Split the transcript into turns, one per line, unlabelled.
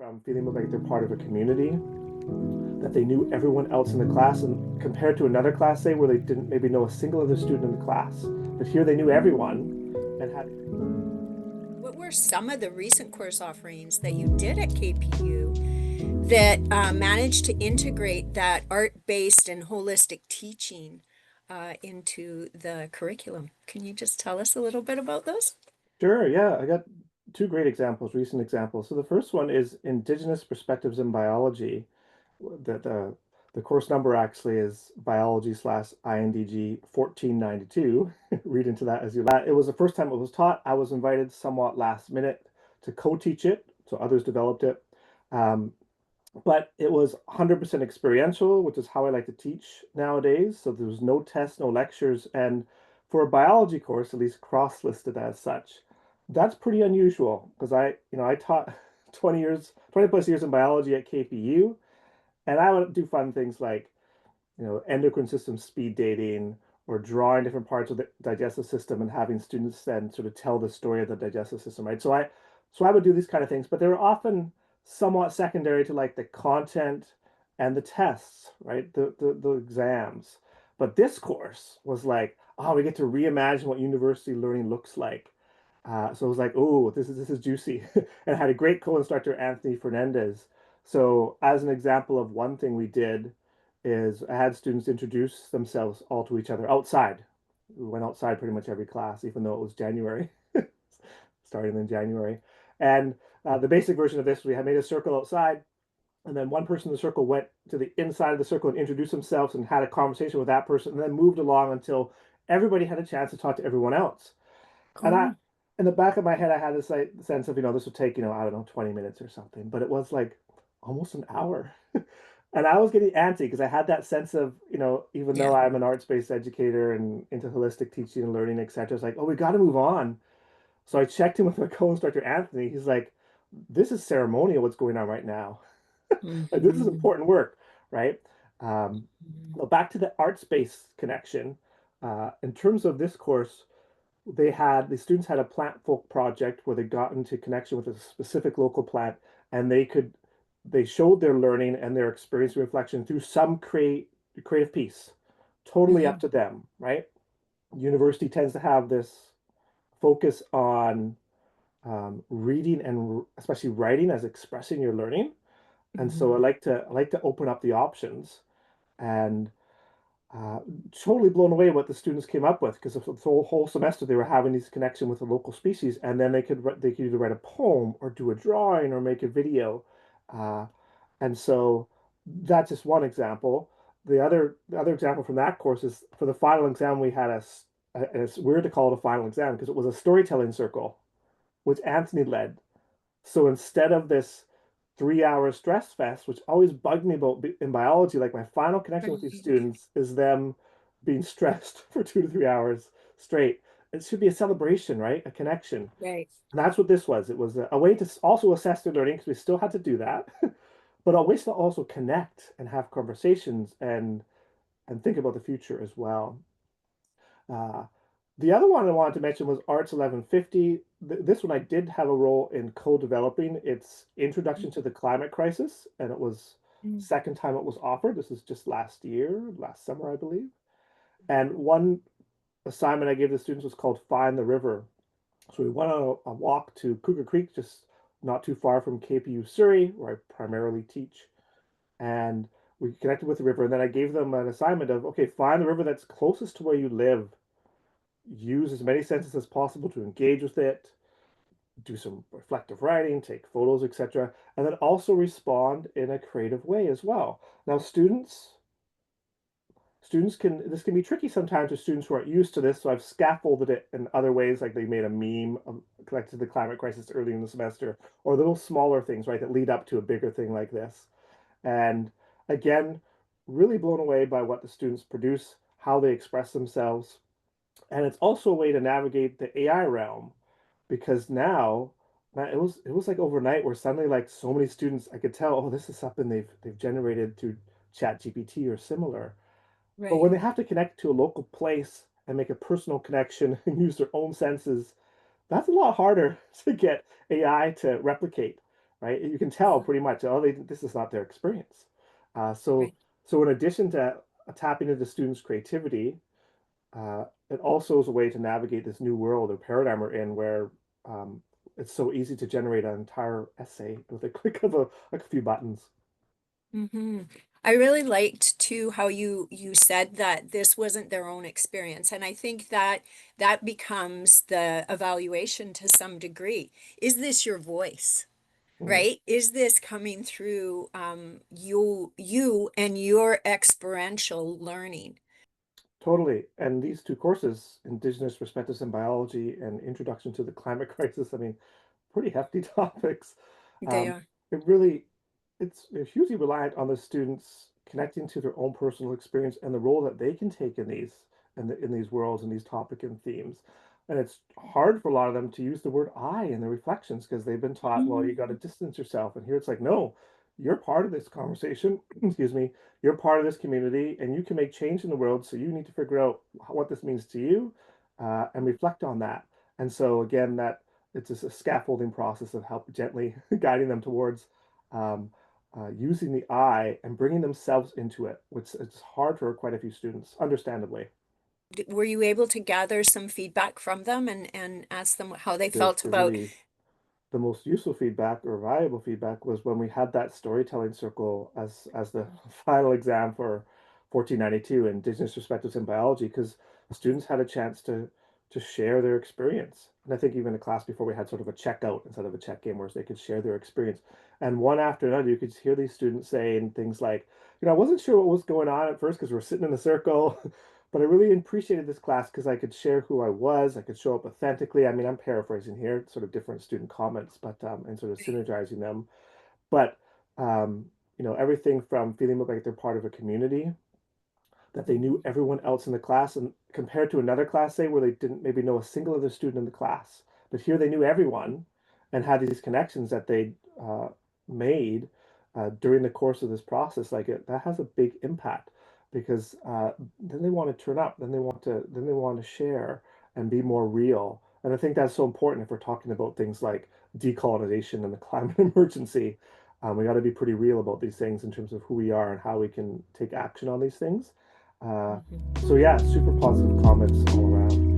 from feeling like they're part of a community, that they knew everyone else in the class, and compared to another class, say, where they didn't maybe know a single other student in the class, but here they knew everyone and had.
What were some of the recent course offerings that you did at KPU that managed to integrate that art-based and holistic teaching into the curriculum? Can you just tell us a little bit about those?
Sure, yeah, I got two great examples, recent examples. So the first one is Indigenous Perspectives in Biology. The course number actually is biology/INDG 1492. Read into that as you like. It was the first time it was taught. I was invited somewhat last minute to co-teach it, so others developed it. Um, but it was 100% experiential, which is how I like to teach nowadays. So there was no tests, no lectures, and for a biology course, at least cross-listed as such, that's pretty unusual because I taught 20 years, 20 plus years in biology at KPU, and I would do fun things like, endocrine system speed dating or drawing different parts of the digestive system and having students then sort of tell the story of the digestive system, right? So I would do these kind of things, but they were often somewhat secondary to like the content and the tests, right? The exams. But this course was like, oh, we get to reimagine what university learning looks like. So it was like, oh, this is juicy, and I had a great co-instructor, Anthony Fernandez. So as an example of one thing we did is I had students introduce themselves all to each other outside. We went outside pretty much every class, even though it was January, starting in January. And the basic version of this, we had made a circle outside, and then one person in the circle went to the inside of the circle and introduced themselves and had a conversation with that person, and then moved along until everybody had a chance to talk to everyone else. And
Cool.
in the back of my head, I had this like, sense of, this would take, I don't know, 20 minutes or something, but it was like almost an hour. And I was getting antsy because I had that sense of, even though
Yeah.
I'm an arts-based educator and into holistic teaching and learning, etc., it's like, oh, we got to move on. So I checked in with my co-instructor, Anthony. He's like, this is ceremonial what's going on right now. Like, this is
Mhm.
important work, right? Um,
Mhm.
well, back to the arts-based connection. In terms of this course, the students had a plant folk project where they got into connection with a specific local plant, and they showed their learning and their experience and reflection through some creative piece. Totally up
Mhm.
to them, right? University tends to have this focus on reading and especially writing as expressing your learning, and so
Mhm.
I like to open up the options, and uh, totally blown away what the students came up with because the whole semester they were having these connection with the local species, and then they could either write a poem or do a drawing or make a video, uh, and so that's just one example. The other example from that course is for the final exam we had and it's weird to call it a final exam because it was a storytelling circle which Anthony led. So instead of this 3 hour stress fest, which always bugged me about in biology, like my final connection with these
Right.
students is them being stressed for 2 to 3 hours straight. It should be a celebration, right? A connection.
Right.
And that's what this was. It was a way to also assess their learning because we still had to do that, but a way to also connect and have conversations and think about the future as well. Uh, the other one I wanted to mention was Arts 1150. This one I did have a role in co-developing. Its Introduction to the Climate Crisis, and it was
Mhm.
second time it was offered. This is just last summer, I believe. And one assignment I gave the students was called Find the River. So we went on a walk to Cougar Creek, just not too far from KPU Surrey, where I primarily teach. And we connected with the river, and then I gave them an assignment of, okay, find the river that's closest to where you live, use as many senses as possible to engage with it, do some reflective writing, take photos, etc., and then also respond in a creative way as well. Now, students can this can be tricky sometimes for students who aren't used to this, so I've scaffolded it in other ways, like they made a meme connected to the climate crisis early in the semester, or little smaller things, right, that lead up to a bigger thing like this. And again, really blown away by what the students produce, how they express themselves, and it's also a way to navigate the AI realm because now, man, it was like overnight where suddenly like so many students I could tell, oh, this is something they've generated through Chat GPT or similar. But when
Right.
they have to connect to a local place and make a personal connection and use their own senses, that's a lot harder to get AI to replicate. right? You can tell pretty much, oh, this is not their experience. Uh, so,
Right.
so in addition to tapping into students' creativity, it also is a way to navigate this new world or paradigm we're in where it's so easy to generate an entire essay with a click of a few buttons.
Hmm. I really liked too how you said that this wasn't their own experience, and I think that that becomes the evaluation to some degree. Is this your voice?
Mm.
Right? Is this coming through you and your experiential learning?
Totally. And these two courses, Indigenous Perspectives in Biology and Introduction to the Climate Crisis, I mean, pretty hefty topics.
They
Um,
are.
it really, it's hugely reliant on the students connecting to their own personal experience and the role that they can take in in these worlds and these topic and themes. And it's hard for a lot of them to use the word I in their reflections because they've been taught, well, you got to
Mhm.
distance yourself. And here it's like, no, you're part of this conversation. Excuse me. You're part of this community, and you can make change in the world. So you need to figure out what this means to you, and reflect on that. And so again, that it's just a scaffolding process of help gently guiding them towards um, using the I and bringing themselves into it, which is hard for quite a few students, understandably.
Were you able to gather some feedback from them and ask them how they felt
The
about?
really the most useful feedback or valuable feedback was when we had that storytelling circle as the final exam for 1492 Indigenous Perspectives in Biology, because students had a chance to share their experience. And I think even a class before we had sort of a checkout instead of a check in where they could share their experience. And one after another, you could hear these students saying things like, I wasn't sure what was going on at first because we're sitting in a circle. But I really appreciated this class because I could share who I was. I could show up authentically. I mean, I'm paraphrasing here, sort of different student comments, but and sort of synergizing them. But everything from feeling like they're part of a community, that they knew
Mhm.
everyone else in the class, and compared to another class, say, where they didn't maybe know a single other student in the class, but here they knew everyone and had these connections that they made during the course of this process. Like that has a big impact because then they want to turn up, then they want to share and be more real. And I think that's so important if we're talking about things like decolonization and the climate emergency. We got to be pretty real about these things in terms of who we are and how we can take action on these things. Uh,
Mhm.
so yeah, super positive comments all around.